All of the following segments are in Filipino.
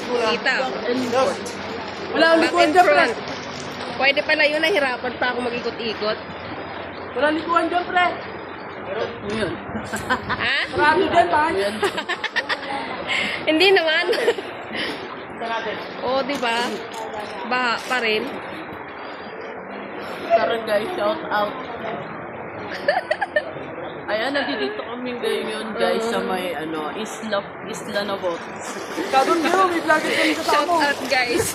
Kita. Wala ang Back likuan and dyan, pre. front. Pwede pala yun, nahirapan pa ako mag-ikot-ikot. Wala ang likuan dyan, pre. Yun. Ha? Sarado dyan, pa. Yan. Hindi naman. Oo, di ba? Baha pa rin. Tara guys, shout out. Ayan, nandito kami ngayon guys sa may isla na boat. Kadon nyo, may vlogger kami sa Shout tamo. out, guys.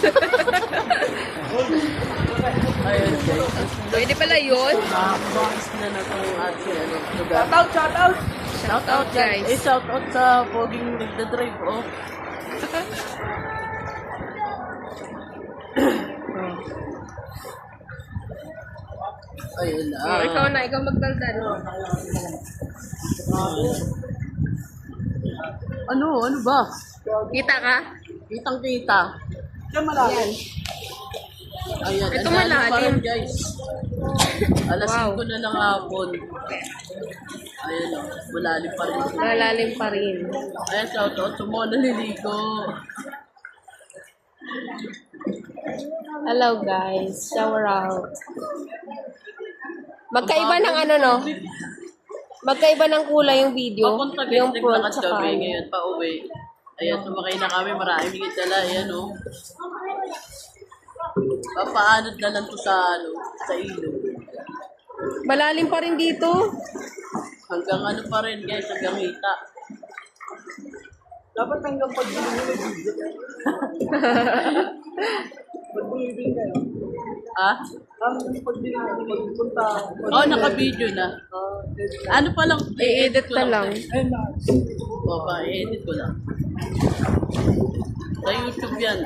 Ayun guys. Pwede pala yun. Isla na itong ating lugar. Shout out, shout out. Shout out, guys. Shout out sa poging nagdadrive, oh. Ayun Oh, ikaw na, ikaw magdaldal. Ano ba? Kita ka? Kitang kita. Diyan malalim. Ayan, Ito ang lalim malalim. pa rin, guys. Alas Wow. 5 na ng hapon. Ayan o, malalim pa rin. Malalim pa rin. Ayan, shout out sa mga naliligo. Hello, guys. Shower out. Magkaiba ng ano, no? Magkaiba ng kulay yung video. Papunta guys, Yung front naglakad sa kami kanya. ngayon pa uwi. Ayan, sumakay na kami, maraming dala. Ayan o. Papaanod na lang to sa ilog. Malalim pa rin dito. Hanggang ano pa rin guys, hanggang hita. Dapat hanggang pagdilim nyo may video. Pagdilim kayo. Ha? Hanggang pagdilim nyo magpunta. Oo, naka-video na. Ano pa lang, I-edit ko na lang. Ayun na. I-edit ko lang. Sa YouTube yan.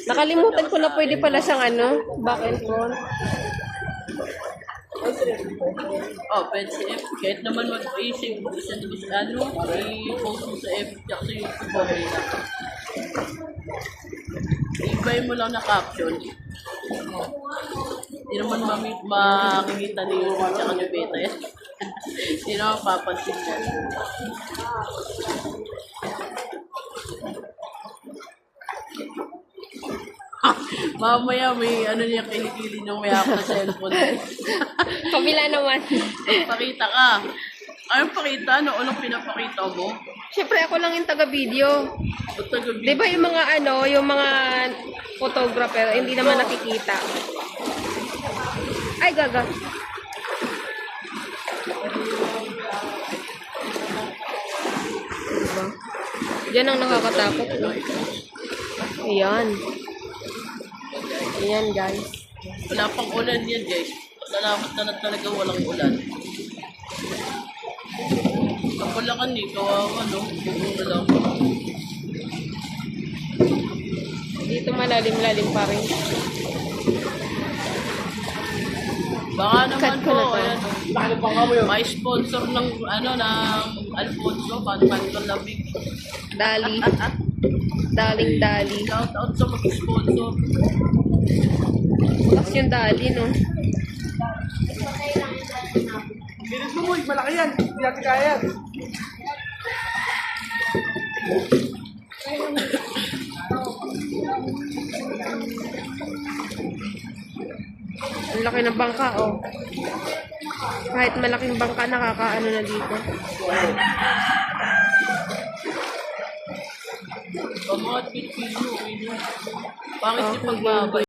Nakalimutan ko na pwede pala siyang ano, back and front. Pwede sa F. Kahit naman mag-isip, i-post mo sa F, tsaka sa YouTube, okay na. I-buy mo lang na caption. Hindi naman makikita ni YouTube tsaka ni Beta. Hindi naman papansin yan. Mamaya may niya kilikili ng may hawak na cellphone. Kabila naman. Pakita ka. Anong pakita? Ano unang pinapakita mo? Siyempre ako lang yung taga-video. Ba't taga-video? Di ba yung mga yung mga photographer, hindi naman nakikita. Ay, gaga. Diba? Yan ang nakakatakot. Ayan. Ayan, guys. Wala pang ulan yan, guys. Salamat na talaga walang ulan. Kapalakan eh, kawawa, no? Bubong na lang. Dito malalim-lalim pa rin. Baka naman Cut ko na po, to. ayan, may sponsor ng, ng Alfonso, Panto Labig. Dali. Daling-dali. Shout out sa mag-sponsor. Tapos yung dali, no? Bilis mo mo, malaki yan. Hindi natin kaya yan. Ang laki ng bangka, oh. Kahit malaking bangka, nakakaano na dito. Pamot, Pilipino, pangit yung pagbabay.